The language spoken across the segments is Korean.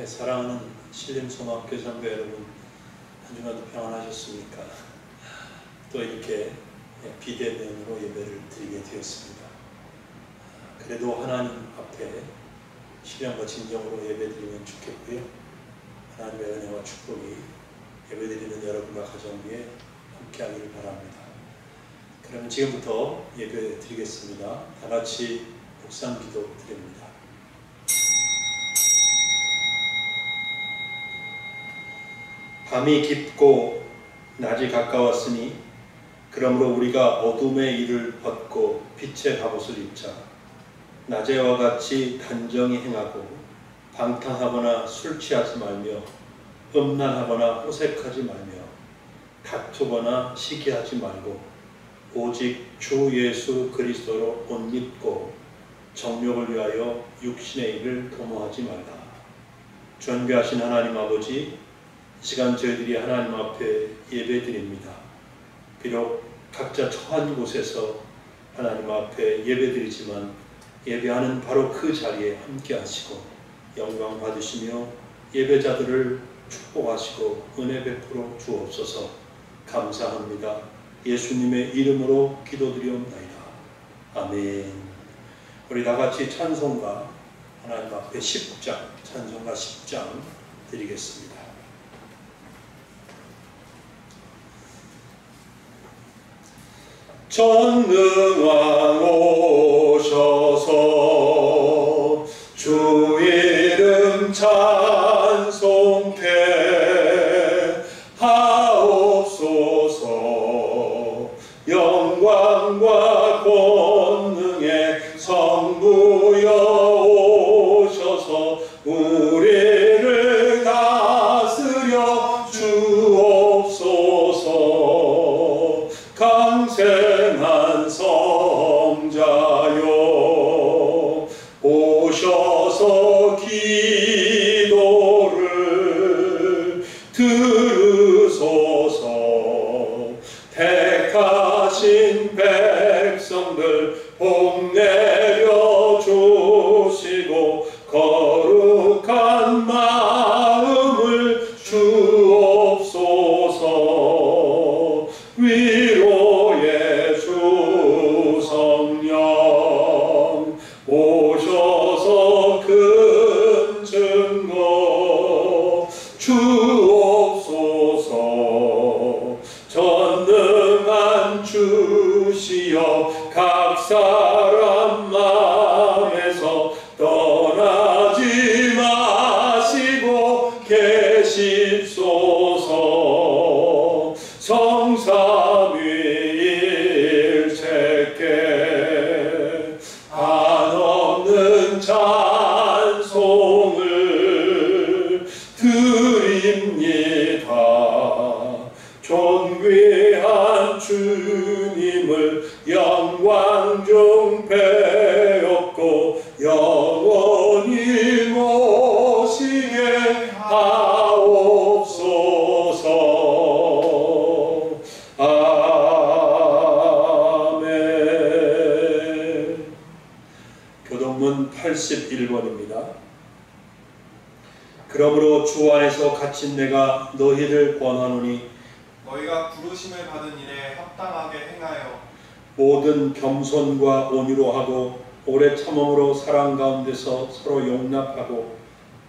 사랑하는 신림송합교장교 여러분, 한 주간도 평안하셨습니까? 또 이렇게 비대면으로 예배를 드리게 되었습니다. 그래도 하나님 앞에 신령과 진정으로 예배드리면 좋겠고요. 하나님의 은혜와 축복이 예배드리는 여러분과 가정 위에 함께하기를 바랍니다. 그러면 지금부터 예배 드리겠습니다. 다 같이 묵상기도 드립니다. 밤이 깊고 낮이 가까웠으니 그러므로 우리가 어둠의 일을 벗고 빛의 갑옷을 입자. 낮에와 같이 단정히 행하고 방탕하거나 술 취하지 말며 음란하거나 호색하지 말며 다투거나 시기하지 말고 오직 주 예수 그리스도로 옷 입고 정욕을 위하여 육신의 일을 도모하지 말라. 존귀하신 하나님 아버지, 이 시간 저희들이 하나님 앞에 예배드립니다. 비록 각자 처한 곳에서 하나님 앞에 예배드리지만 예배하는 바로 그 자리에 함께 하시고 영광 받으시며 예배자들을 축복하시고 은혜 베풀어 주옵소서. 감사합니다. 예수님의 이름으로 기도드리옵나이다. 아멘. 우리 다같이 찬송가 하나님 앞에 10장, 찬송가 10장 드리겠습니다. 전능왕 오셔서 주 이름 찬송케 하옵소서. 영광과 권능의 성부여 오셔서 우리를 다스려 주옵소서. 강생한 성자여 오셔서 기도를 들으소서. 택하신 백성들 복 내려 주시고 거룩한 마음을 주옵소서. 위로의 주 성령 오셔서 큰 증거 주옵소서. 전능한 주시여 각 사람 마음에서 떠나지 마시고 계십소서. 성삼위일체께 한없는 찬송을 드립니다. 존귀한 주님을 영광 중 배웠고 영원히 모시게 하옵소서. 아멘. 교동문 81번입니다. 그러므로 주 안에서 갇힌 내가 너희를 권하노니 너희가 부르심을 받은 일에 합당하게 행하여 모든 겸손과 온유로 하고 오래 참음으로 사랑 가운데서 서로 용납하고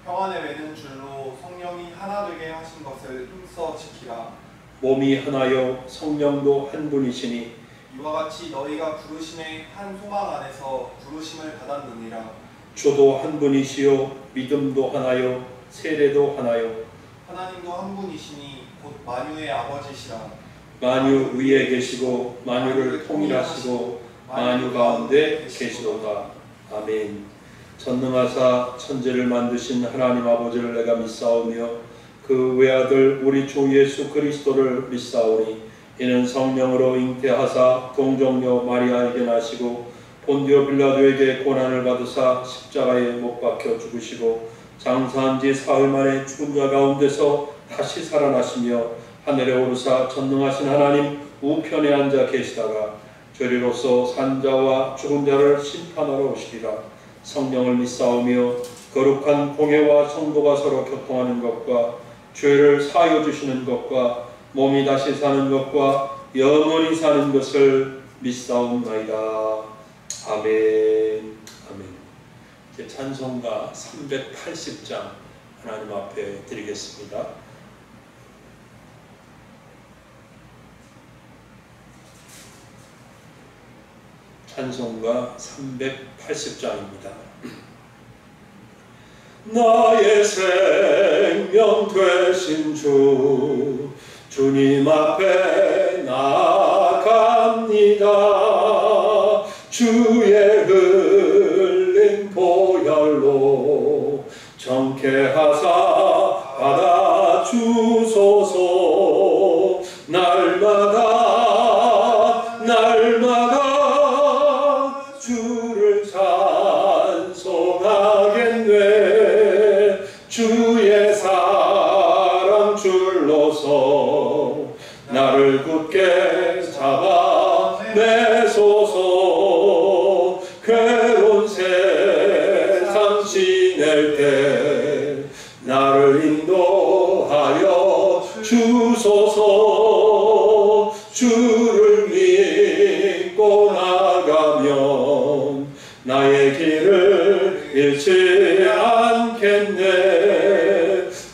평안에 매는 줄로 성령이 하나 되게 하신 것을 힘써 지키라. 몸이 하나요 성령도 한 분이시니 이와 같이 너희가 부르심의 한 소망 안에서 부르심을 받았느니라. 주도 한 분이시요 믿음도 하나요 세례도 하나요 하나님도 한 분이시니 곧 만유의 아버지시라. 만유 위에 계시고 만유를 통일하시고 만유 가운데 계시도다. 아멘. 전능하사 천지를 만드신 하나님 아버지를 내가 믿사오며 그 외아들 우리 주 예수 그리스도를 믿사오니 이는 성령으로 잉태하사 동정녀 마리아에게 나시고 본디오 빌라도에게 고난을 받으사 십자가에 못 박혀 죽으시고 장사한 지 사흘 만에 죽은 자 가운데서 다시 살아나시며 하늘에 오르사 전능하신 하나님 우편에 앉아 계시다가 저리로서 산자와 죽은 자를 심판하러 오시리라. 성령을 믿사오며 거룩한 공회와 성도가 서로 교통하는 것과 죄를 사하여 주시는 것과 몸이 다시 사는 것과 영원히 사는 것을 믿사옵나이다. 아멘. 아멘. 이제 찬송가 380장 하나님 앞에 드리겠습니다. 찬송가 380장입니다. 나의 생명 되신 주, 주님 앞에 나아갑니다. 주의 흘린 보혈로 정케하사 받아주소서. 날마다 주를 찬송하겠네. 주의 사랑 줄로서 나를 굳게 잡아내소서. 괴로운 세상 지낼 때 나를 인도하여 주소서. 주를 믿고 나가면 나의 길을 잃지 않겠네.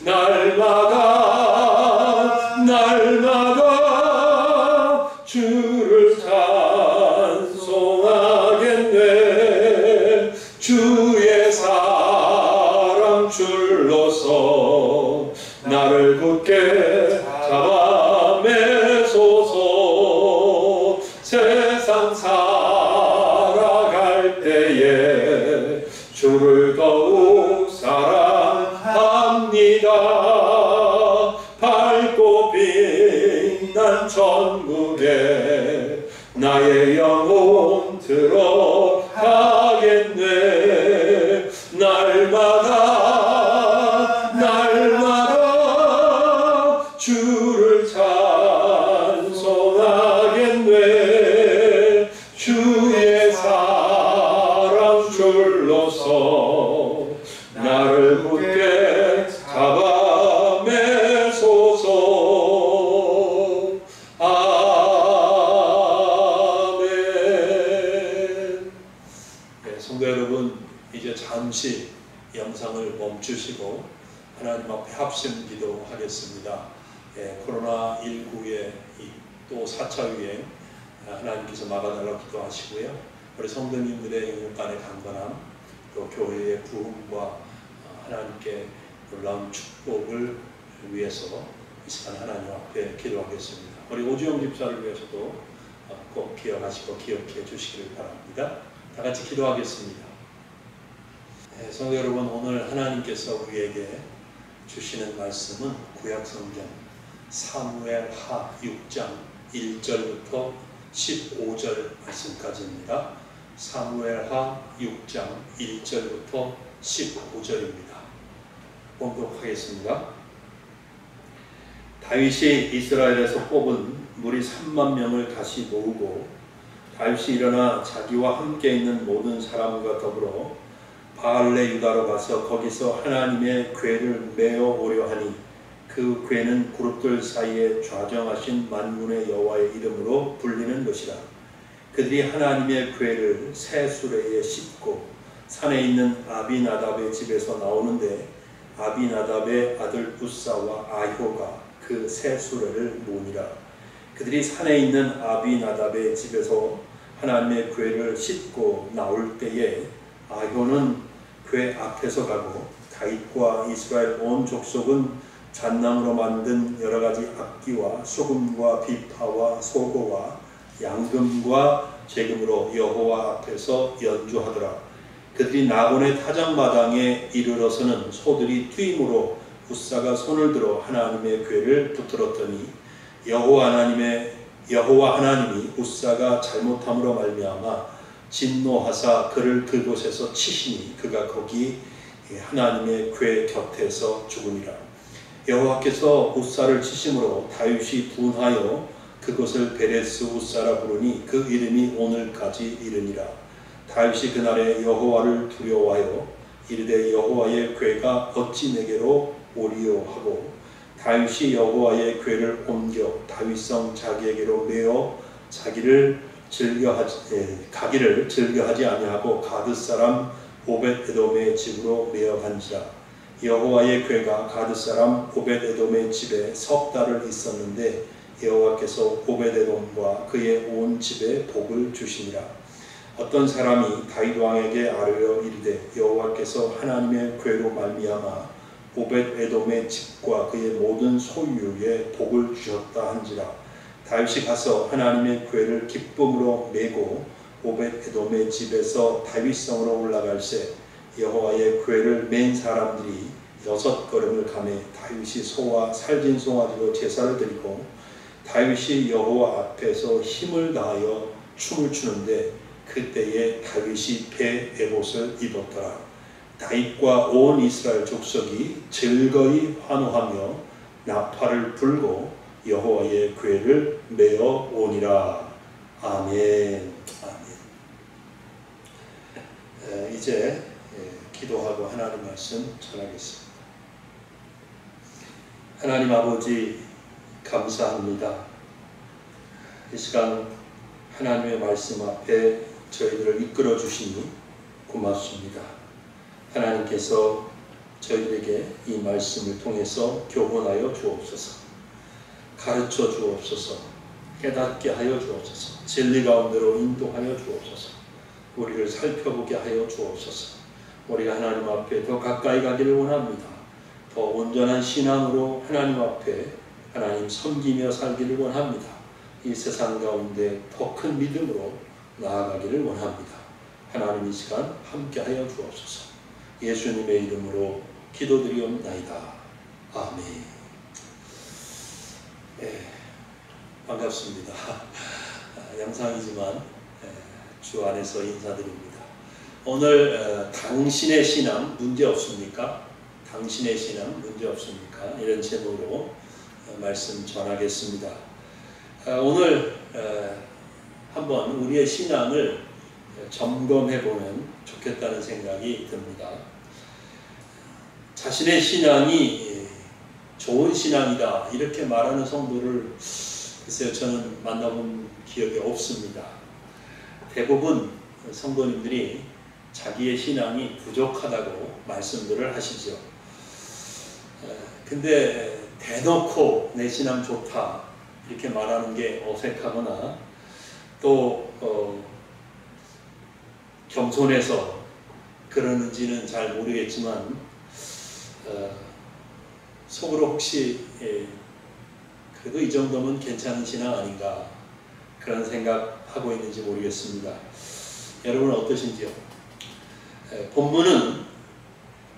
날마다 주를 찬송하겠네. 주의 사랑 줄로서 나를 굳게 잡아매소서. 세상 살아갈 때에 주를 더욱 사랑합니다. 밝고 빛난 천국에 나의 영혼 들어가겠네. 날마다 주를 찬송하겠네. 주의 사랑 줄로서 나를 굳게 잡아매소서. 아멘. 네, 성도 여러분, 이제 잠시 영상을 멈추시고 하나님 앞에 합심 기도하겠습니다. 코로나19의 또 4차 유행 하나님께서 막아달라고 기도하시고요. 우리 성도님들의 영육간의 강건함, 또 교회의 부흥과 하나님께 놀라운 축복을 위해서 이 시간 하나님 앞에 기도하겠습니다. 우리 오주영 집사를 위해서도 꼭 기억하시고 기억해 주시기를 바랍니다. 다 같이 기도하겠습니다. 성도 여러분, 오늘 하나님께서 우리에게 주시는 말씀은 구약성경 사무엘하 6장 1절부터 15절 말씀까지입니다. 사무엘하 6장 1절부터 15절입니다. 봉독하겠습니다. 다윗이 이스라엘에서 뽑은 무리 3만 명을 다시 모으고 다윗이 일어나 자기와 함께 있는 모든 사람과 더불어 바알레 유다로 가서 거기서 하나님의 궤를 메어 오려 하니 그 궤는 그룹들 사이에 좌정하신 만군의 여호와의 이름으로 불리는 것이라. 그들이 하나님의 궤를 새 수레에 싣고 산에 있는 아비나답의 집에서 나오는데 아비나답의 아들 우사와 아효가 그 새 수레를 모으니라. 그들이 산에 있는 아비나답의 집에서 하나님의 궤를 싣고 나올 때에 아효는 궤 앞에서 가고 다윗과 이스라엘 온 족속은 잣나무로 만든 여러 가지 악기와 소금과 비파와 소고와 양금과 재금으로 여호와 앞에서 연주하더라. 그들이 나곤의 타작마당에 이르러서는 소들이 뛰므로 우사가 손을 들어 하나님의 궤를 붙들었더니 여호와 하나님이 우사가 잘못함으로 말미암아 진노하사 그를 그곳에서 치시니 그가 거기 하나님의 궤 곁에서 죽으니라. 여호와께서 우사를 치심으로 다윗이 분하여 그곳을 베레스 우사라 부르니 그 이름이 오늘까지 이르니라. 다윗이 그날에 여호와를 두려워하여 이르되 여호와의 궤가 어찌 내게로 오리요 하고 다윗이 여호와의 궤를 옮겨 다윗성 자기에게로 메어 가기를 즐겨하지 아니하고 가드 사람 오벳에돔의 집으로 메어 간지라. 여호와의 궤가 가드 사람 오벳에돔의 집에 석 달을 있었는데 여호와께서 오벳에돔과 그의 온 집에 복을 주시니라. 어떤 사람이 다윗 왕에게 아뢰어 이르되 여호와께서 하나님의 궤로 말미암아 오벳에돔의 집과 그의 모든 소유에 복을 주셨다 한지라. 다윗이 가서 하나님의 궤를 기쁨으로 메고 오벳에돔의 집에서 다윗성으로 올라갈새 여호와의 궤를 맨 사람들이 6걸음을 가매 다윗이 소와 살진 송아지로 제사를 드리고 다윗이 여호와 앞에서 힘을 다하여 춤을 추는데 그때에 다윗이 배 에봇을 입었더라. 다윗과 온 이스라엘 족속이 즐거이 환호하며 나팔을 불고 여호와의 궤를 메어 오니라. 아멘. 아멘. 이제 기도하고 하나님 말씀 전하겠습니다. 하나님 아버지 감사합니다. 이 시간 하나님의 말씀 앞에 저희들을 이끌어 주시니 고맙습니다. 하나님께서 저희들에게 이 말씀을 통해서 교훈하여 주옵소서. 가르쳐 주옵소서. 깨닫게 하여 주옵소서. 진리 가운데로 인도하여 주옵소서. 우리를 살펴보게 하여 주옵소서. 우리가 하나님 앞에 더 가까이 가기를 원합니다. 더 온전한 신앙으로 하나님 앞에 하나님 섬기며 살기를 원합니다. 이 세상 가운데 더 큰 믿음으로 나아가기를 원합니다. 하나님 이 시간 함께하여 주옵소서. 예수님의 이름으로 기도드리옵나이다. 아멘. 반갑습니다. 양상이지만 주 안에서 인사드립니다. 오늘 당신의 신앙 문제 없습니까? 당신의 신앙 문제 없습니까? 이런 제목으로 말씀 전하겠습니다. 오늘 한번 우리의 신앙을 점검해보면 좋겠다는 생각이 듭니다. 자신의 신앙이 좋은 신앙이다 이렇게 말하는 성도를 글쎄요 저는 만나본 기억이 없습니다. 대부분 성도님들이 자기의 신앙이 부족하다고 말씀들을 하시죠. 근데 대놓고 내 신앙 좋다 이렇게 말하는 게 어색하거나 또 겸손해서 그러는지는 잘 모르겠지만 속으로 혹시 그래도 이 정도면 괜찮은 신앙 아닌가 그런 생각하고 있는지 모르겠습니다. 여러분은 어떠신지요? 본문은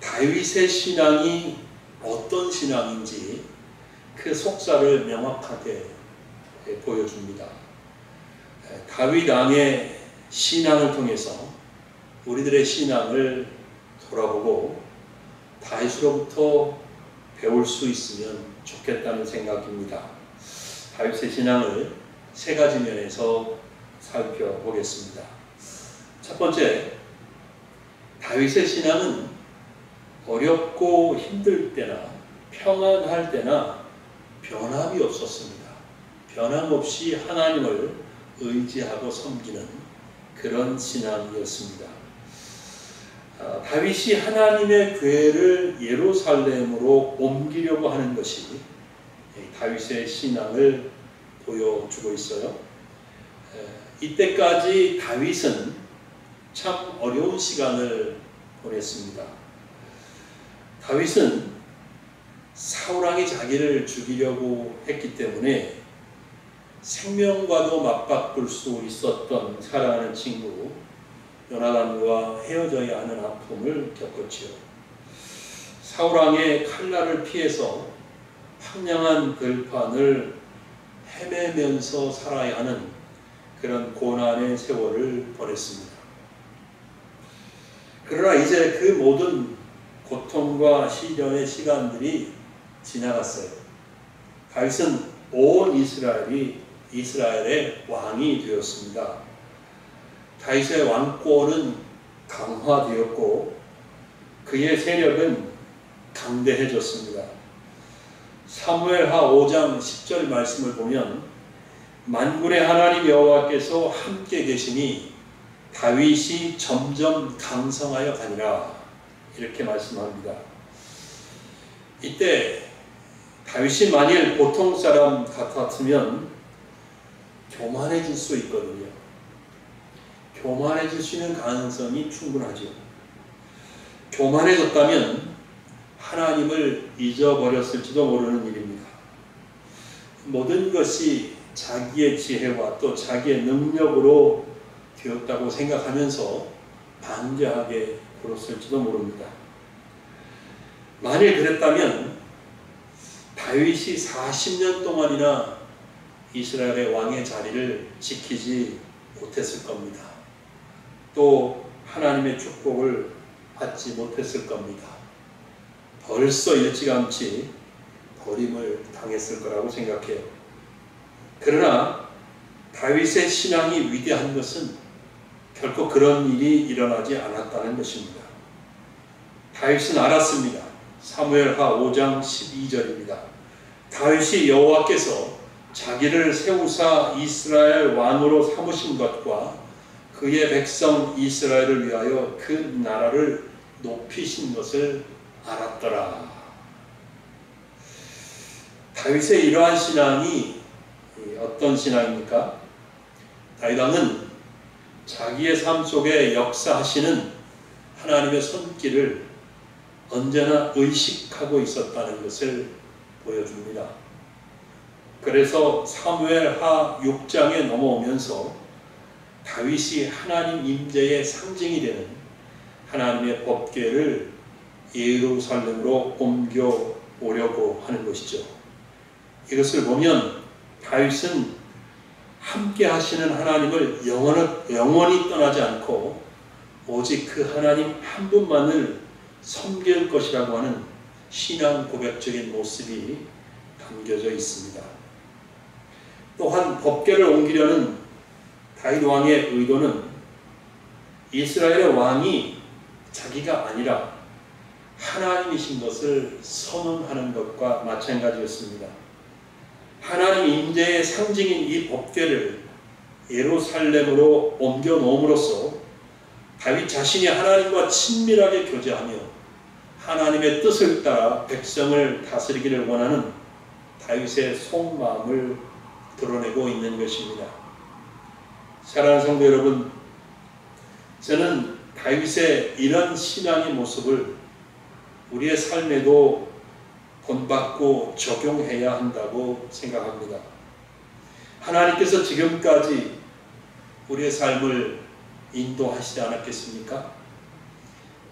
다윗의 신앙이 어떤 신앙인지 그 속사를 명확하게 보여줍니다. 다윗 왕의 신앙을 통해서 우리들의 신앙을 돌아보고 다윗으로부터 배울 수 있으면 좋겠다는 생각입니다. 다윗의 신앙을 세 가지 면에서 살펴보겠습니다. 첫 번째, 다윗의 신앙은 어렵고 힘들 때나 평안할 때나 변함이 없었습니다. 변함없이 하나님을 의지하고 섬기는 그런 신앙이었습니다. 다윗이 하나님의 궤를 예루살렘으로 옮기려고 하는 것이 다윗의 신앙을 보여주고 있어요. 이때까지 다윗은 참 어려운 시간을 보냈습니다. 다윗은 사울왕이 자기를 죽이려고 했기 때문에 생명과도 맞바꿀 수 있었던 사랑하는 친구 요나단과 헤어져야 하는 아픔을 겪었지요. 사울왕의 칼날을 피해서 황량한 들판을 헤매면서 살아야 하는 그런 고난의 세월을 보냈습니다. 그러나 이제 그 모든 고통과 시련의 시간들이 지나갔어요. 다윗은 온 이스라엘의 왕이 되었습니다. 다윗의 왕권은 강화되었고 그의 세력은 강대해졌습니다. 사무엘하 5장 10절 말씀을 보면 만군의 하나님 여호와께서 함께 계시니 다윗이 점점 강성하여 가니라 이렇게 말씀합니다. 이때 다윗이 만일 보통 사람 같았으면 교만해질 수 있거든요. 교만해질 수 있는 가능성이 충분하죠. 교만해졌다면 하나님을 잊어버렸을지도 모르는 일입니다. 모든 것이 자기의 지혜와 또 자기의 능력으로 되었다고 생각하면서 방자하게 굴었을지도 모릅니다. 만일 그랬다면 다윗이 40년 동안이나 이스라엘의 왕의 자리를 지키지 못했을 겁니다. 또 하나님의 축복을 받지 못했을 겁니다. 벌써 일찌감치 버림을 당했을 거라고 생각해요. 그러나 다윗의 신앙이 위대한 것은 결코 그런 일이 일어나지 않았다는 것입니다. 다윗은 알았습니다. 사무엘하 5장 12절입니다. 다윗이 여호와께서 자기를 세우사 이스라엘 왕으로 삼으신 것과 그의 백성 이스라엘을 위하여 그 나라를 높이신 것을 알았더라. 다윗의 이러한 신앙이 어떤 신앙입니까? 다윗 왕은 자기의 삶 속에 역사하시는 하나님의 손길을 언제나 의식하고 있었다는 것을 보여줍니다. 그래서 사무엘하 6장에 넘어오면서 다윗이 하나님 임재의 상징이 되는 하나님의 법궤를 예루살렘으로 옮겨오려고 하는 것이죠. 이것을 보면 다윗은 함께 하시는 하나님을 영원히 떠나지 않고 오직 그 하나님 한 분만을 섬길 것이라고 하는 신앙 고백적인 모습이 담겨져 있습니다. 또한 법궤를 옮기려는 다윗 왕의 의도는 이스라엘의 왕이 자기가 아니라 하나님이신 것을 선언하는 것과 마찬가지였습니다. 하나님 임재의 상징인 이 법궤를 예루살렘으로 옮겨 놓음으로써 다윗 자신이 하나님과 친밀하게 교제하며 하나님의 뜻을 따라 백성을 다스리기를 원하는 다윗의 속마음을 드러내고 있는 것입니다. 사랑하는 성도 여러분, 저는 다윗의 이런 신앙의 모습을 우리의 삶에도 본받고 적용해야 한다고 생각합니다. 하나님께서 지금까지 우리의 삶을 인도하시지 않았겠습니까?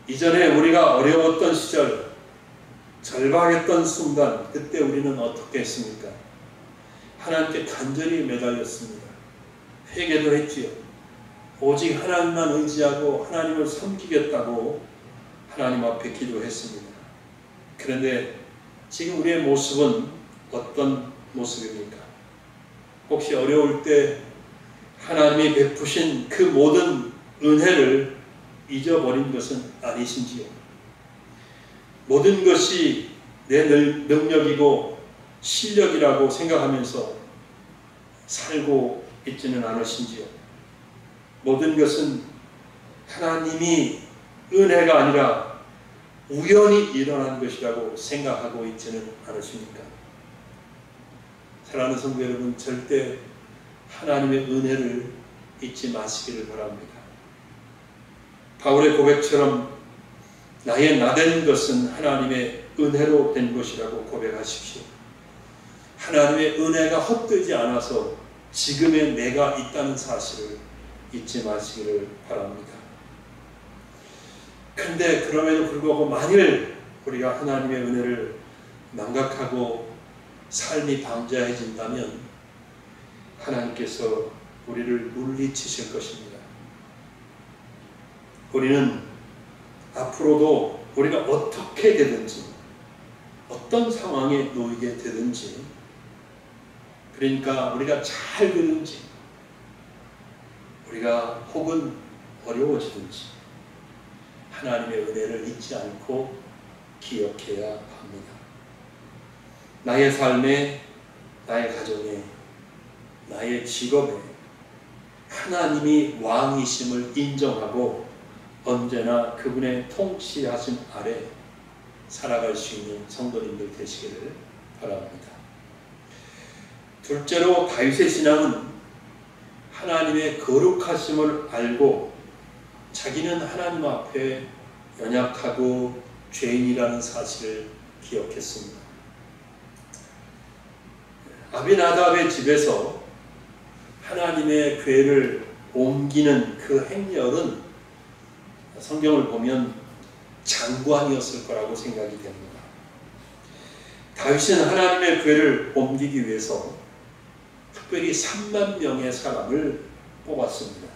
이전에 우리가 어려웠던 시절, 절박했던 순간, 그때 우리는 어떻게 했습니까? 하나님께 간절히 매달렸습니다. 회개도 했지요. 오직 하나님만 의지하고 하나님을 섬기겠다고 하나님 앞에 기도했습니다. 그런데 지금 우리의 모습은 어떤 모습입니까? 혹시 어려울 때 하나님이 베푸신 그 모든 은혜를 잊어버린 것은 아니신지요? 모든 것이 내 능력이고 실력이라고 생각하면서 살고 있지는 않으신지요? 모든 것은 하나님이 은혜가 아니라 우연히 일어난 것이라고 생각하고 있지는 않으십니까? 사랑하는 성도 여러분, 절대 하나님의 은혜를 잊지 마시기를 바랍니다. 바울의 고백처럼 나의 나된 것은 하나님의 은혜로 된 것이라고 고백하십시오. 하나님의 은혜가 헛되지 않아서 지금의 내가 있다는 사실을 잊지 마시기를 바랍니다. 그런데 그럼에도 불구하고 만일 우리가 하나님의 은혜를 망각하고 삶이 방자해진다면 하나님께서 우리를 물리치실 것입니다. 우리는 앞으로도 우리가 어떻게 되든지 어떤 상황에 놓이게 되든지, 그러니까 우리가 잘 되든지 우리가 혹은 어려워지든지 하나님의 은혜를 잊지 않고 기억해야 합니다. 나의 삶에, 나의 가정에, 나의 직업에 하나님이 왕이심을 인정하고 언제나 그분의 통치하심 아래 살아갈 수 있는 성도님들 되시기를 바랍니다. 둘째로 다윗의 신앙은 하나님의 거룩하심을 알고 자기는 하나님 앞에 연약하고 죄인이라는 사실을 기억했습니다. 아비나답의 집에서 하나님의 궤를 옮기는 그 행렬은 성경을 보면 장관이었을 거라고 생각이 됩니다. 다윗은 하나님의 궤를 옮기기 위해서 특별히 3만 명의 사람을 뽑았습니다.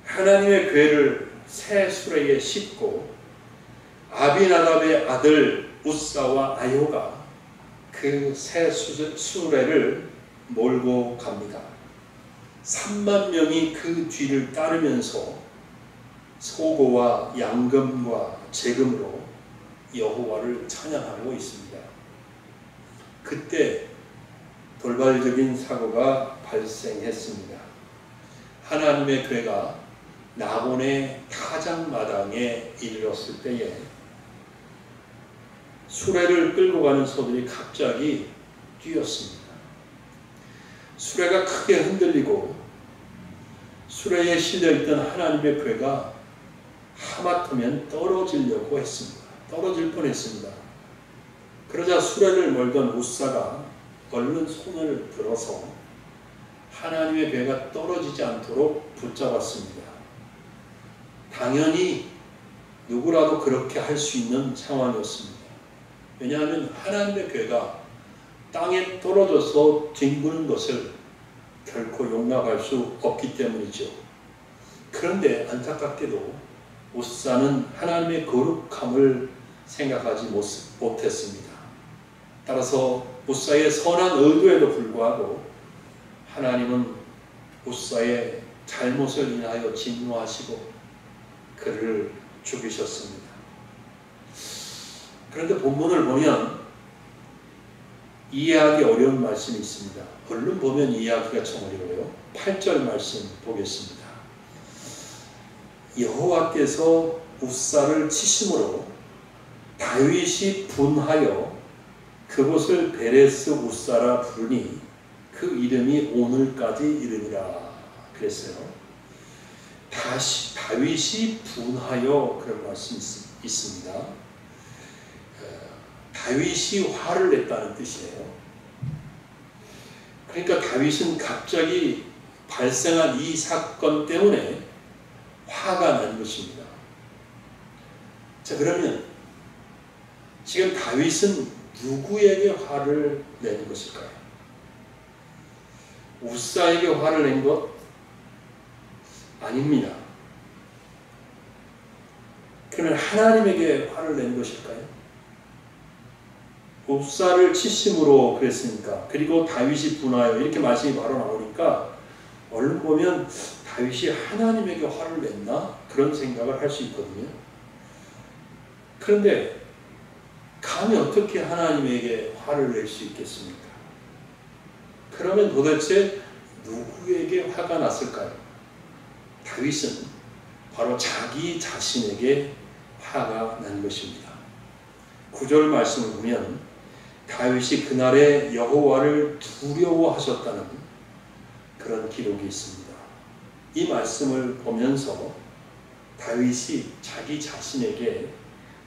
하나님의 궤를 새 수레에 싣고 아비나답의 아들 우사와 아요가 그 새 수레를 몰고 갑니다. 3만 명이 그 뒤를 따르면서 소고와 양금과 재금으로 여호와를 찬양하고 있습니다. 그때 돌발적인 사고가 발생했습니다. 하나님의 궤가 나본의 타작마당에 이르렀을 때에 수레를 끌고 가는 소들이 갑자기 뛰었습니다. 수레가 크게 흔들리고 수레에 실려있던 하나님의 궤가 하마터면 떨어지려고 했습니다. 떨어질 뻔했습니다. 그러자 수레를 몰던 우사가 얼른 손을 들어서 하나님의 궤가 떨어지지 않도록 붙잡았습니다. 당연히 누구라도 그렇게 할 수 있는 상황이었습니다. 왜냐하면 하나님의 궤가 땅에 떨어져서 뒹구는 것을 결코 용납할 수 없기 때문이죠. 그런데 안타깝게도 우사는 하나님의 거룩함을 생각하지 못했습니다. 따라서 우사의 선한 의도에도 불구하고 하나님은 우사의 잘못을 인하여 진노하시고 그를 죽이셨습니다. 그런데 본문을 보면 이해하기 어려운 말씀이 있습니다. 얼른 보면 이해하기가 좀 어려워요. 8절 말씀 보겠습니다. 여호와께서 우사를 치심으로 다윗이 분하여 그곳을 베레스 우사라 부르니 그 이름이 오늘까지 이르니라 그랬어요. 다윗이 분하여 그런 말씀이 있습니다. 다윗이 화를 냈다는 뜻이에요. 그러니까 다윗은 갑자기 발생한 이 사건 때문에 화가 난 것입니다. 자, 그러면 지금 다윗은 누구에게 화를 낸 것일까요? 우사에게 화를 낸 것? 아닙니다. 그러면 하나님에게 화를 낸 것일까요? 우사를 치심으로 그랬으니까, 그리고 다윗이 분하여 이렇게 말씀이 바로 나오니까 얼른 보면 다윗이 하나님에게 화를 냈나? 그런 생각을 할 수 있거든요. 그런데 감히 어떻게 하나님에게 화를 낼 수 있겠습니까? 그러면 도대체 누구에게 화가 났을까요? 다윗은 바로 자기 자신에게 화가 난 것입니다. 9절 말씀을 보면 다윗이 그날에 여호와를 두려워하셨다는 그런 기록이 있습니다. 이 말씀을 보면서 다윗이 자기 자신에게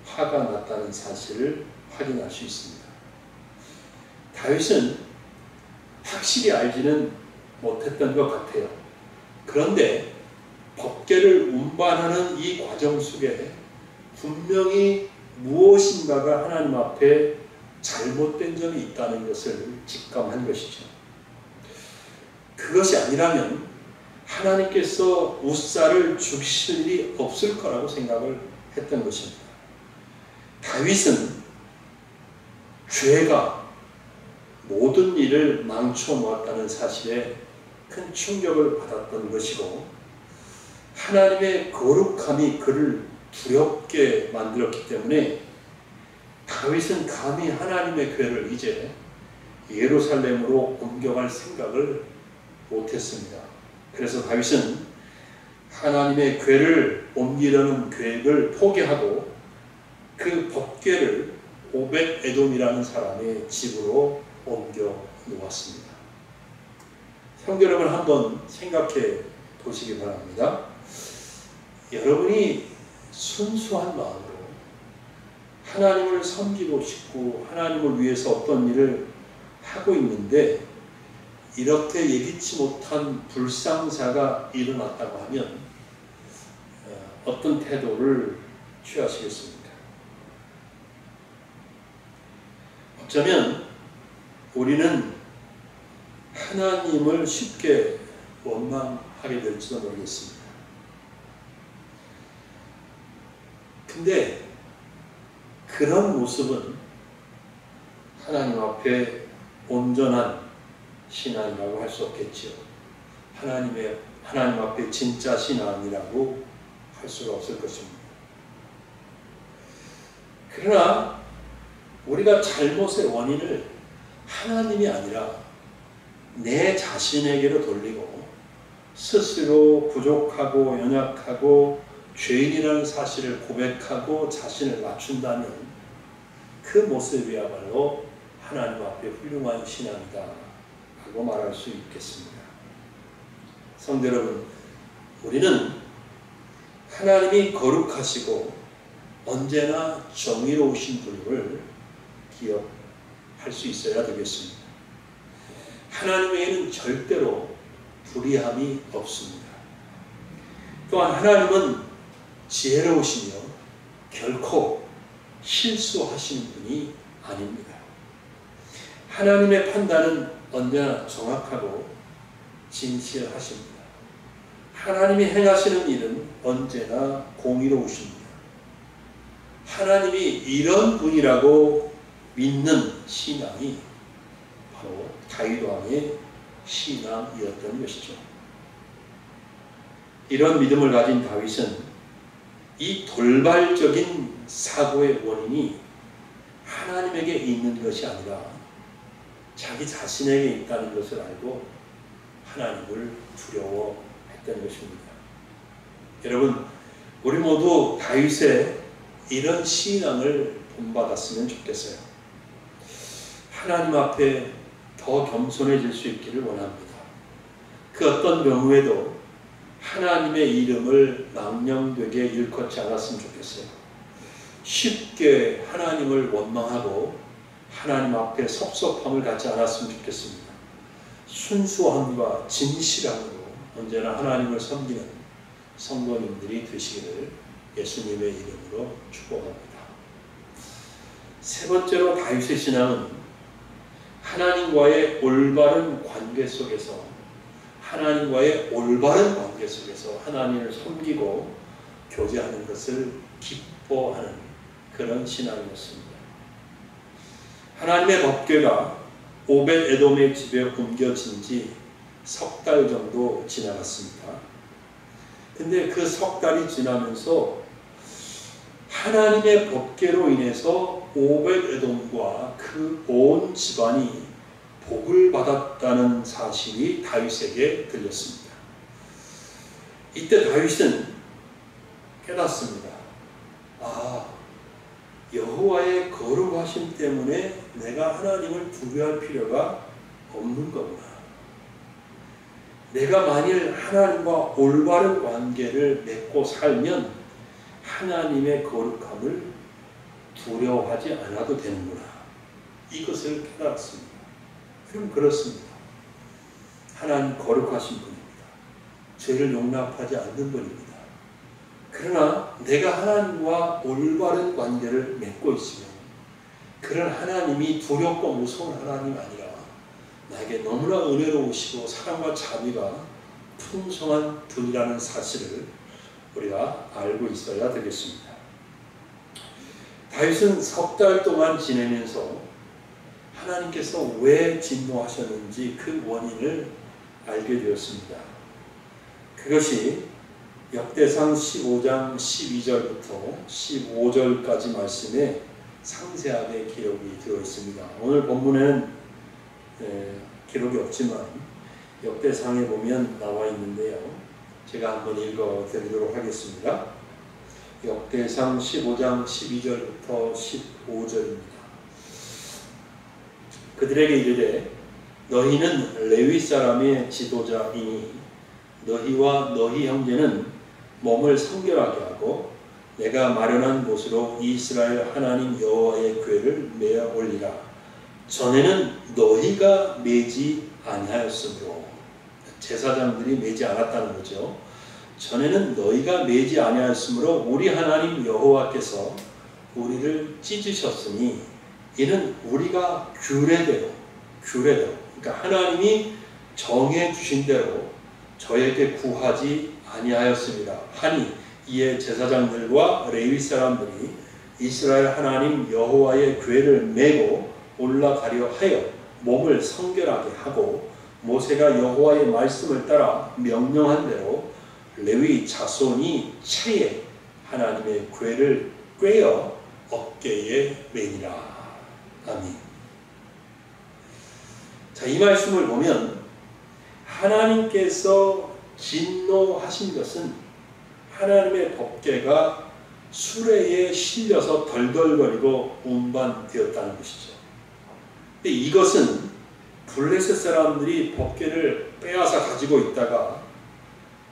화가 났다는 사실을 확인할 수 있습니다. 다윗은 확실히 알지는 못했던 것 같아요. 그런데 법궤를 운반하는 이 과정 속에 분명히 무엇인가가 하나님 앞에 잘못된 점이 있다는 것을 직감한 것이죠. 그것이 아니라면 하나님께서 우사를 죽이실 일이 없을 거라고 생각을 했던 것입니다. 다윗은 죄가 모든 일을 망쳐 놓았다는 사실에 큰 충격을 받았던 것이고, 하나님의 거룩함이 그를 두렵게 만들었기 때문에 다윗은 감히 하나님의 궤를 이제 예루살렘으로 옮겨갈 생각을 못했습니다. 그래서 다윗은 하나님의 궤를 옮기려는 계획을 포기하고 그 법궤를 오벳 에돔이라는 사람의 집으로 옮겨 놓았습니다. 성도 여러분, 한번 생각해 보시기 바랍니다. 여러분이 순수한 마음으로 하나님을 섬기고 싶고 하나님을 위해서 어떤 일을 하고 있는데 이렇게 예기치 못한 불상사가 일어났다고 하면 어떤 태도를 취하시겠습니까? 어쩌면 우리는 하나님을 쉽게 원망하게 될지도 모르겠습니다. 근데 그런 모습은 하나님 앞에 온전한 신앙이라고 할 수 없겠지요. 하나님 앞에 진짜 신앙이라고 할 수가 없을 것입니다. 그러나 우리가 잘못의 원인을 하나님이 아니라 내 자신에게로 돌리고 스스로 부족하고 연약하고 죄인이라는 사실을 고백하고 자신을 맞춘다면 그 모습이야말로 하나님 앞에 훌륭한 신앙이다 라고 말할 수 있겠습니다. 성도 여러분, 우리는 하나님이 거룩하시고 언제나 정의로우신 분을 기억할 수 있어야 되겠습니다. 하나님에게는 절대로 불의함이 없습니다. 또한 하나님은 지혜로우시며 결코 실수하시는 분이 아닙니다. 하나님의 판단은 언제나 정확하고 진실하십니다. 하나님이 행하시는 일은 언제나 공의로우십니다. 하나님이 이런 분이라고 믿는 신앙이 바로 다윗 왕의 신앙이었던 것이죠. 이런 믿음을 가진 다윗은 이 돌발적인 사고의 원인이 하나님에게 있는 것이 아니라 자기 자신에게 있다는 것을 알고 하나님을 두려워했던 것입니다. 여러분, 우리 모두 다윗의 이런 신앙을 본받았으면 좋겠어요. 하나님 앞에 더 겸손해질 수 있기를 원합니다. 그 어떤 경우에도 하나님의 이름을 망령되게 일컫지 않았으면 좋겠어요. 쉽게 하나님을 원망하고 하나님 앞에 섭섭함을 갖지 않았으면 좋겠습니다. 순수함과 진실함으로 언제나 하나님을 섬기는 성도님들이 되시기를 예수님의 이름으로 축복합니다. 세 번째로 다윗의 신앙은 하나님과의 올바른 관계 속에서 하나님을 섬기고 교제하는 것을 기뻐하는 그런 신앙이었습니다. 하나님의 법궤가 오벳 에돔의 집에 옮겨진 지 석 달 정도 지나갔습니다. 근데 그 석 달이 지나면서 하나님의 법궤로 인해서 오벳 에돔과 그 온 집안이 복을 받았다는 사실이 다윗에게 들렸습니다. 이때 다윗은 깨닫습니다. 여호와의 거룩하심 때문에 내가 하나님을 두려워할 필요가 없는 거구나. 내가 만일 하나님과 올바른 관계를 맺고 살면 하나님의 거룩함을 두려워하지 않아도 되는구나. 이것을 깨달았습니다. 그럼 그렇습니다. 하나님 거룩하신 분입니다. 죄를 용납하지 않는 분입니다. 그러나 내가 하나님과 올바른 관계를 맺고 있으면 그런 하나님이 두렵고 무서운 하나님이 아니라 나에게 너무나 은혜로우시고 사랑과 자비가 풍성한 분이라는 사실을 우리가 알고 있어야 되겠습니다. 다윗은 석 달 동안 지내면서 하나님께서 왜 진노하셨는지 그 원인을 알게 되었습니다. 그것이 역대상 15장 12절부터 15절까지 말씀에 상세하게 기록이 되어 있습니다. 오늘 본문에는 기록이 없지만 역대상에 보면 나와 있는데요. 제가 한번 읽어드리도록 하겠습니다. 역대상 15장 12절부터 15절입니다. 그들에게 이르되 너희는 레위 사람의 지도자이니 너희와 너희 형제는 몸을 성결하게 하고 내가 마련한 곳으로 이스라엘 하나님 여호와의 궤를 메어 올리라. 전에는 너희가 매지 아니하였으므로, 제사장들이 매지 않았다는 거죠. 전에는 너희가 매지 아니하였으므로 우리 하나님 여호와께서 우리를 찢으셨으니 이는 우리가 규례대로 그러니까 하나님이 정해 주신 대로 저에게 구하지 아니하였습니다 하니, 이에 제사장들과 레위 사람들이 이스라엘 하나님 여호와의 궤를 메고 올라가려 하여 몸을 성결하게 하고, 모세가 여호와의 말씀을 따라 명령한 대로 레위 자손이 차에 하나님의 궤를 꿰어 어깨에 매니라. 아멘. 자, 이 말씀을 보면 하나님께서 진노하신 것은 하나님의 법궤가 수레에 실려서 덜덜거리고 운반되었다는 것이죠. 근데 이것은 블레셋 사람들이 법궤를 빼앗아 가지고 있다가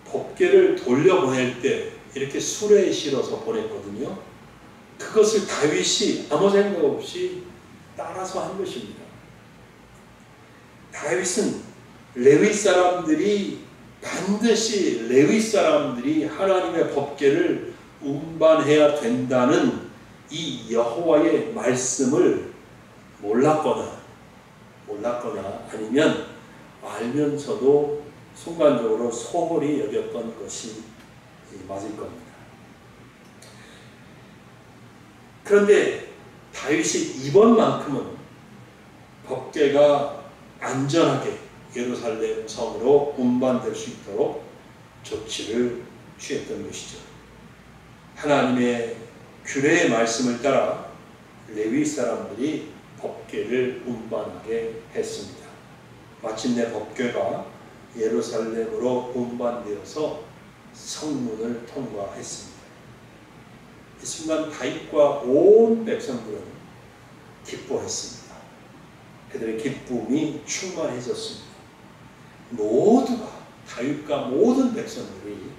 법궤를 돌려보낼 때 이렇게 수레에 실어서 보냈거든요. 그것을 다윗이 아무 생각 없이 따라서 한 것입니다. 다윗은 반드시 레위 사람들이 하나님의 법궤를 운반해야 된다는 이 여호와의 말씀을 몰랐거나 아니면 알면서도 순간적으로 소홀히 여겼던 것이 맞을 겁니다. 그런데 다윗이 이번만큼은 법궤가 안전하게 예루살렘 성으로 운반될 수 있도록 조치를 취했던 것이죠. 하나님의 규례의 말씀을 따라 레위 사람들이 법궤를 운반하게 했습니다. 마침내 법궤가 예루살렘으로 운반되어서 성문을 통과했습니다. 이 순간 다윗과 온 백성들은 기뻐했습니다. 그들의 기쁨이 충만해졌습니다. 모두가, 다윗과 모든 백성들이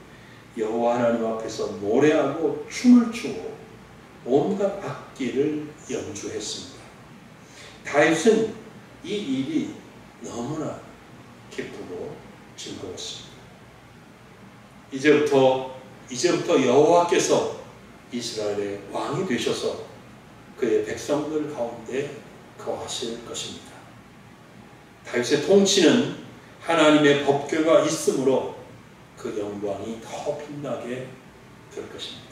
여호와 하나님 앞에서 노래하고 춤을 추고 온갖 악기를 연주했습니다. 다윗은 이 일이 너무나 기쁘고 즐거웠습니다. 이제부터 여호와께서 이스라엘의 왕이 되셔서 그의 백성들 가운데 거하실 것입니다. 다윗의 통치는 하나님의 법궤가 있으므로 그 영광이 더 빛나게 될 것입니다.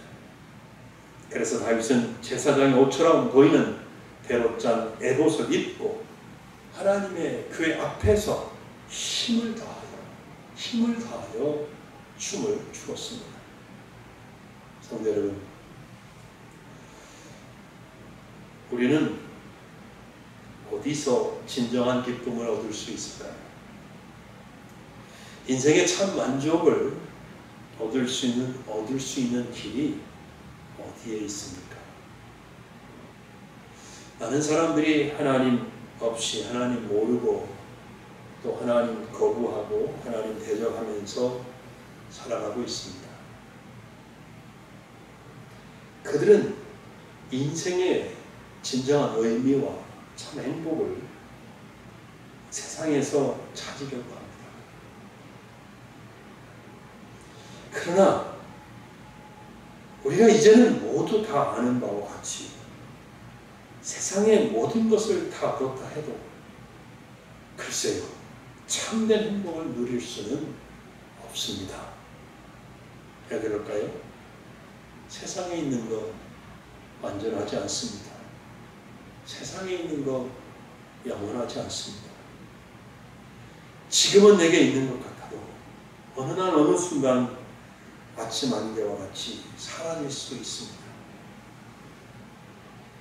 그래서 다윗은 제사장의 옷처럼 보이는 배로 짠 에봇을 입고 하나님의 궤 앞에서 힘을 다하여 춤을 추었습니다. 성도 여러분, 우리는 어디서 진정한 기쁨을 얻을 수 있을까요? 인생의 참 만족을 얻을 수 있는 길이 어디에 있습니까? 많은 사람들이 하나님 없이, 하나님 모르고, 또 하나님 거부하고 하나님 대적하면서 살아가고 있습니다. 그들은 인생의 진정한 의미와 참 행복을 세상에서 찾으려고 합니다. 그러나 우리가 이제는 모두 다 아는 바와 같이 세상의 모든 것을 다 그렇다 해도 글쎄요, 참된 행복을 누릴 수는 없습니다. 왜 그럴까요? 세상에 있는 것 완전하지 않습니다. 세상에 있는 것 영원하지 않습니다. 지금은 내게 있는 것 같아도 어느 날 어느 순간 아침 안개와 같이 사라질 수 있습니다.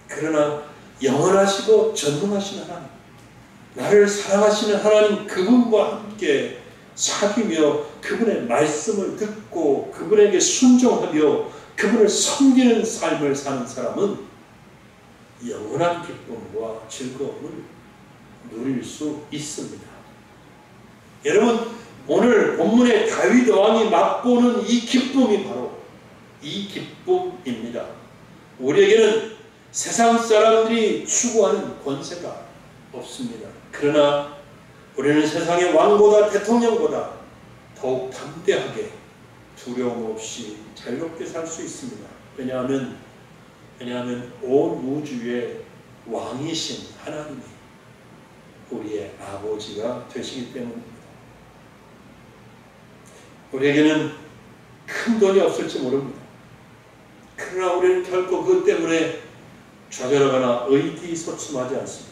그러나 영원하시고 전능하신 하나님, 나를 사랑하시는 하나님, 그분과 함께 사귀며 그분의 말씀을 듣고 그분에게 순종하며 그분을 섬기는 삶을 사는 사람은 영원한 기쁨과 즐거움을 누릴 수 있습니다. 여러분, 오늘 본문의 다윗 왕이 맛보는 이 기쁨이 바로 이 기쁨입니다. 우리에게는 세상 사람들이 추구하는 권세가 없습니다. 그러나 우리는 세상의 왕보다 대통령보다 더욱 담대하게 두려움 없이 자유롭게 살 수 있습니다. 왜냐하면 온 우주의 왕이신 하나님이 우리의 아버지가 되시기 때문입니다. 우리에게는 큰 돈이 없을지 모릅니다. 그러나 우리는 결코 그것 때문에 좌절하거나 의기소침하지 않습니다.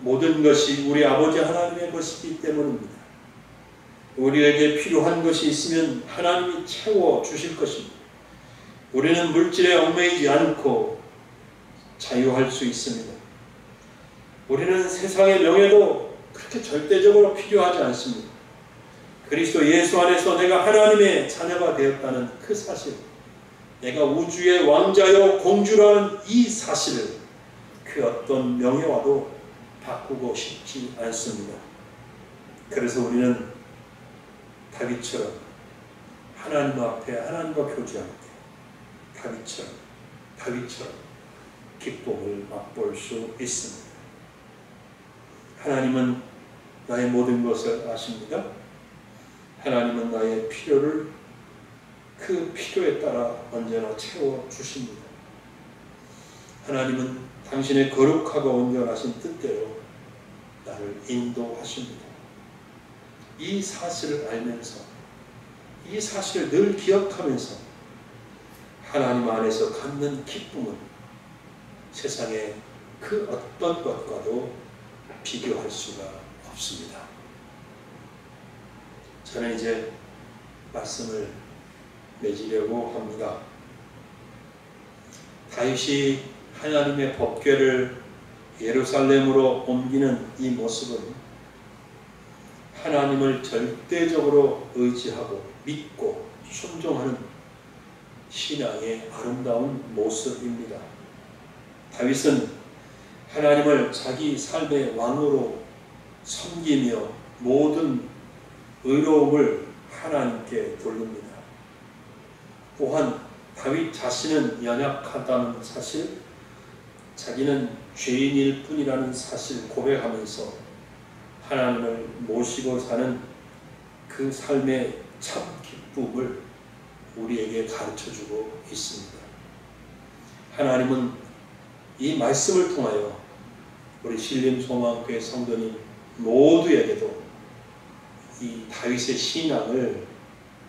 모든 것이 우리 아버지 하나님의 것이기 때문입니다. 우리에게 필요한 것이 있으면 하나님이 채워주실 것입니다. 우리는 물질에 얽매이지 않고 자유할 수 있습니다. 우리는 세상의 명예도 그렇게 절대적으로 필요하지 않습니다. 그리스도 예수 안에서 내가 하나님의 자녀가 되었다는 그 사실, 내가 우주의 왕자요 공주라는 이 사실을 그 어떤 명예와도 바꾸고 싶지 않습니다. 그래서 우리는 다윗처럼 하나님 앞에 하나님과 교제할 때 다윗처럼 기쁨을 맛볼 수 있습니다. 하나님은 나의 모든 것을 아십니다. 하나님은 나의 필요를 그 필요에 따라 언제나 채워주십니다. 하나님은 당신의 거룩하고 온전하신 뜻대로 나를 인도하십니다. 이 사실을 알면서, 이 사실을 늘 기억하면서 하나님 안에서 갖는 기쁨은 세상의 그 어떤 것과도 비교할 수가 없습니다. 저는 이제 말씀을 맺으려고 합니다. 다윗이 하나님의 법궤를 예루살렘으로 옮기는 이 모습은 하나님을 절대적으로 의지하고 믿고 순종하는 신앙의 아름다운 모습입니다. 다윗은 하나님을 자기 삶의 왕으로 섬기며 모든 의로움을 하나님께 돌립니다. 또한 다윗 자신은 연약하다는 사실, 자기는 죄인일 뿐이라는 사실 고백하면서 하나님을 모시고 사는 그 삶의 참 기쁨을 우리에게 가르쳐주고 있습니다. 하나님은 이 말씀을 통하여 우리 신림소망교회 성도님 모두에게도 이 다윗의 신앙을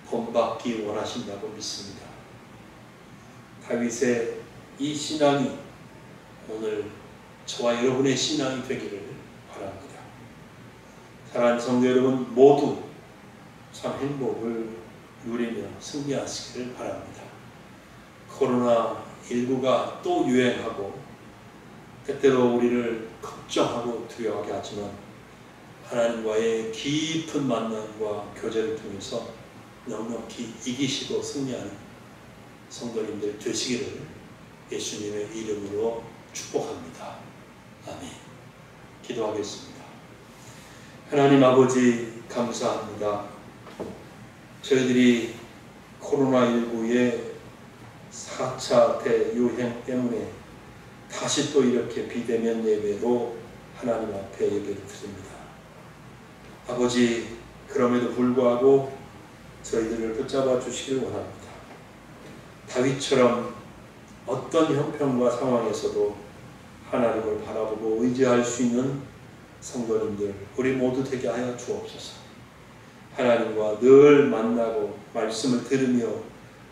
본받기 원하신다고 믿습니다. 다윗의 이 신앙이 오늘 저와 여러분의 신앙이 되기를 바랍니다. 사랑하는 성도 여러분 모두 참 행복을 누리며 승리하시기를 바랍니다. 코로나19가 또 유행하고 때때로 우리를 걱정하고 두려워하게 하지만 하나님과의 깊은 만남과 교제를 통해서 넉넉히 이기시고 승리하는 성도님들 되시기를 예수님의 이름으로 축복합니다. 아멘. 기도하겠습니다. 하나님 아버지 감사합니다. 저희들이 코로나19의 4차 대유행 때문에 다시 또 이렇게 비대면 예배로 하나님 앞에 예배를 드립니다. 아버지, 그럼에도 불구하고 저희들을 붙잡아 주시길 원합니다. 다윗처럼 어떤 형편과 상황에서도 하나님을 바라보고 의지할 수 있는 성도님들 우리 모두 되게 하여 주옵소서. 하나님과 늘 만나고 말씀을 들으며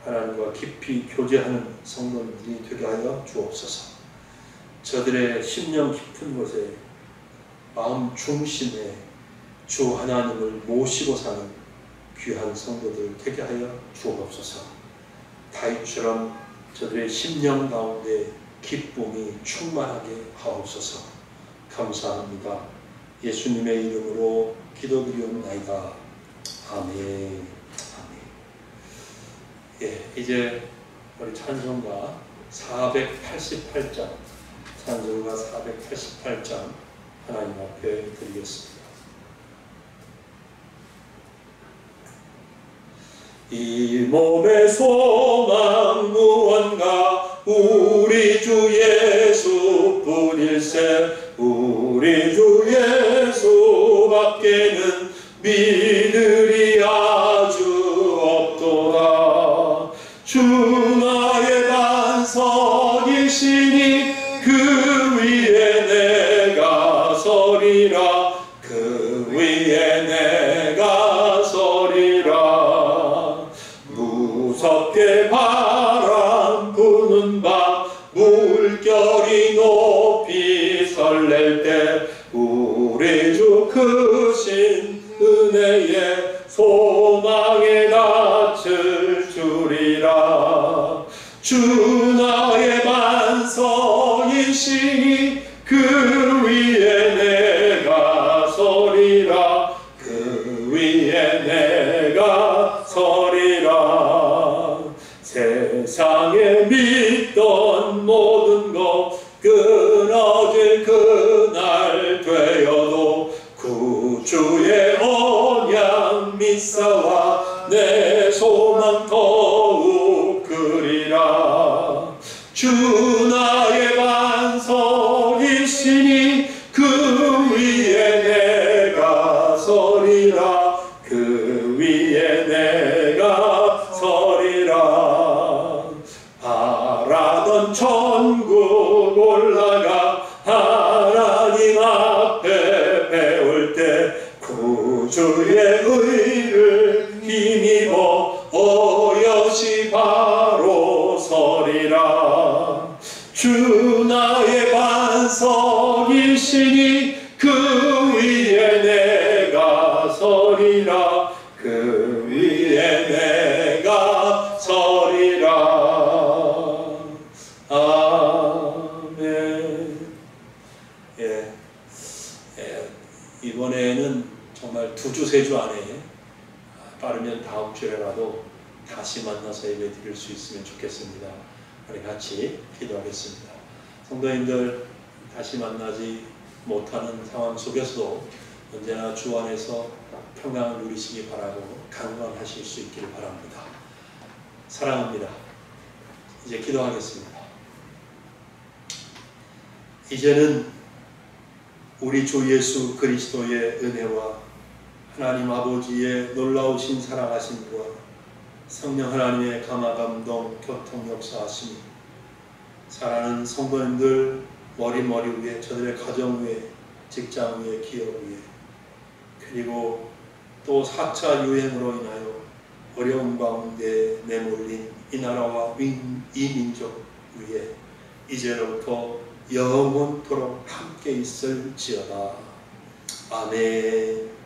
하나님과 깊이 교제하는 성도님들이 되게 하여 주옵소서. 저들의 심령 깊은 곳에 마음 중심에 주 하나님을 모시고 사는 귀한 성도들 되게 하여 주옵소서. 다윗처럼 저들의 심령 가운데 기쁨이 충만하게 하옵소서. 감사합니다. 예수님의 이름으로 기도드리옵나이다. 아멘. 아멘. 예, 이제 우리 찬송가 488장, 찬송가 488장 하나님 앞에 드리겠습니다. 이 몸의 소망 무언가 우리 주 예수뿐일세. 우리 주 예수밖에는 믿으리 아주 없도다. 주 나의 반석이시니 그 위에 내가 서리라. 그 위에 내가 서리라. 무섭게 바람 부는 밤 물결이 높이 설렐 때 우리 주 크신 은혜에 소망에 닿을 줄이라. 주 나의 반석이시니 그 위에 내가 서리라. 그 위에 내가 서리라. 세상에 믿던 모든 것 끊어질 그날 되어도 구주의 언약 믿사와 내 소망 더욱 그리라. 주 나의 반석이시니 그 위에 내가 서리라. 그 위에 내가 서리라. 바라던 천국 올라가 하나님 앞에 배울 때 구주의 의를 힘입어 어여시 바로 서리라. 주 나의 반석이시니 그 위에 내가 서리라. 그 위에 내가 서리라. 아멘. 이번에는 정말 2주, 3주 안에 빠르면 다음 주에라도 다시 만나서 예배 드릴 수 있으면 좋겠습니다. 우리 같이 기도하겠습니다. 성도님들, 다시 만나지 못하는 상황 속에서도 언제나 주 안에서 평강을 누리시기 바라고 강건하실 수 있기를 바랍니다. 사랑합니다. 이제 기도하겠습니다. 이제는 우리 주 예수 그리스도의 은혜와 하나님 아버지의 놀라우신 사랑하심과 성령 하나님의 감화 감동 교통 역사하심이 사랑하는 성도님들 머리 위에, 저들의 가정 위에, 직장 위에, 기업 위에, 그리고 또 4차 유행으로 인하여 어려운 가운데 내몰린 이 나라와 이 민족 위에 이제로부터 영원토록 함께 있을지어다. 아멘.